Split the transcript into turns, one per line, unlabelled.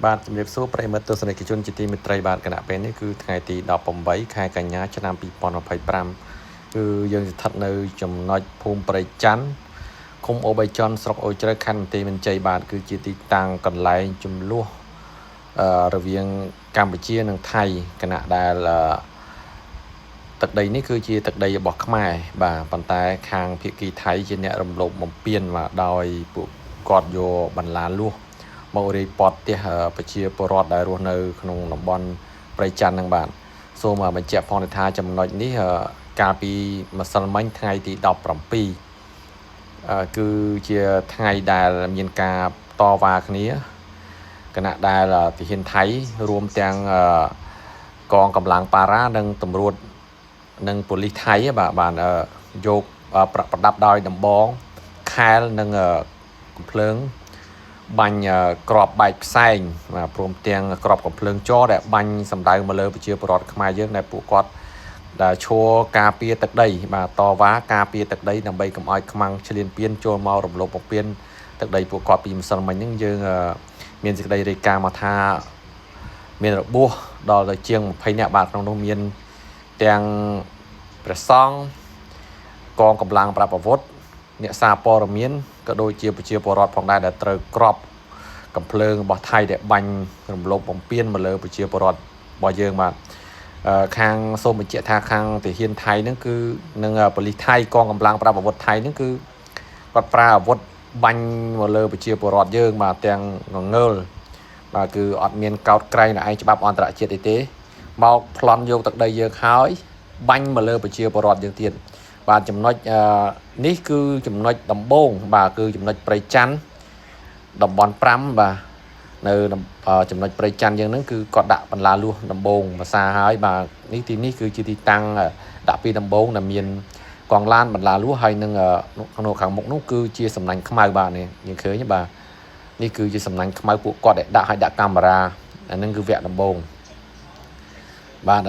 បាទជំរាបសួរប្រិយមិត្តទស្សនិកជនជាទីមេត្រីបាទគណៈពេលនេះគឺថ្ងៃទី18ខែកញ្ញាឆ្នាំ2025គឺយើងស្ថិតនៅចំណុចភូមិព្រៃច័ន្ទឃុំអូបីចន់ស្រុកអូជ្រៅខណ្ឌមន្ទីរមានជ័យបាទគឺជាទីតាំងកន្លែងចំនួនរវាងកម្ពុជានិងថៃគណៈដែលទឹកដីនេះគឺជាទឹកដីរបស់ខ្មែរបាទប៉ុន្តែខាងភាគីថៃជាអ្នករំលោភបំពានមកដោយពួកគាត់យកបន្លាលួសមករាយព័ទ្ធផ្ទះប្រជាពលរដ្ឋដែលរស់នៅក្នុងតំបន់ព្រៃច័ន្ទហ្នឹងបាទសូមបញ្ជាក់ផងថាចំណុចនេះកាលពីម្សិលមិញថ្ងៃទី17គឺជាថ្ងៃដែលមានការតវ៉ាគ្នាគណៈដែលទាហានថៃរួមទាំងកងកម្លាំងប៉ារ៉ានិងតម្រួតនិងប៉ូលីសថៃបានយកប្រដាប់ដោយដំបងខែលនិងកំភ្លើងបាញ់ក្របបែកផ្សែងព្រមទាំងក្របកំភ្លើងចរដែលបាញ់សម្ដៅមកលើប្រជាពលរដ្ឋខ្មែរយើងដែលពួកគាត់ដែលឈរការពារទឹកដីបាទតវ៉ាការពារទឹកដីដើម្បីកុំឲ្យខ្មាំងឈ្លានពានចូលមករំលោភបំពានទឹកដីពួកគាត់ពីម្សិលមិញហ្នឹងយើងមានសេចក្តីរាយការណ៍មកថាមានរបួសដល់ទៅជាង20នាក់បាទក្នុងនោះមានទាំងព្រះសង្ឃកងកម្លាំងប្រដាប់អាវុធអ្នកសារព័ត៌មានក៏ដូចជាប្រជាពលរដ្ឋផងដែរដែលត្រូវក្របកំភ្លើងរបស់ថៃដែលបាញ់រំលោភបំពានមកលើប្រជាពលរដ្ឋរបស់យើងបាទខាងសូមបញ្ជាក់ថាខាងទាហានថៃហ្នឹងគឺនឹងប៉ូលីសថៃកងកម្លាំងប្រដាប់អាវុធថៃហ្នឹងគឺគាត់ប្រើអាវុធបាញ់មកលើប្រជាពលរដ្ឋយើងបាទទាំងងងើលបាទគឺអត់មានកោតក្រែងនៅឯច្បាប់អន្តរជាតិអីទេមកប្លន់យកទឹកដីយើងហើយបាញ់មកលើប្រជាពលរដ្ឋយើងទៀតបាទចំណុចនេះគឺចំណុចដំបូងបាទគឺចំណុចព្រៃច័ន្ទតំបន់5បាទនៅចំណុចព្រៃច័ន្ទយើងហ្នឹងគឺគាត់ដាក់បន្លាលួសដំបូងភាសាហើយបាទនេះទីនេះគឺជាទីតាំងដាក់ពីដំបូងដែលមានកងឡានបន្លាលួសហើយនឹងក្នុងខាងមុខនោះគឺជាសំណាញ់ខ្មៅបាទនេះយើងឃើញបាទនេះគឺជាសំណាញ់ខ្មៅពួកគាត់ដែលដាក់ឲ្យដាក់កាមេរ៉ាអាហ្នឹងគឺវគ្គដំបូងបាទ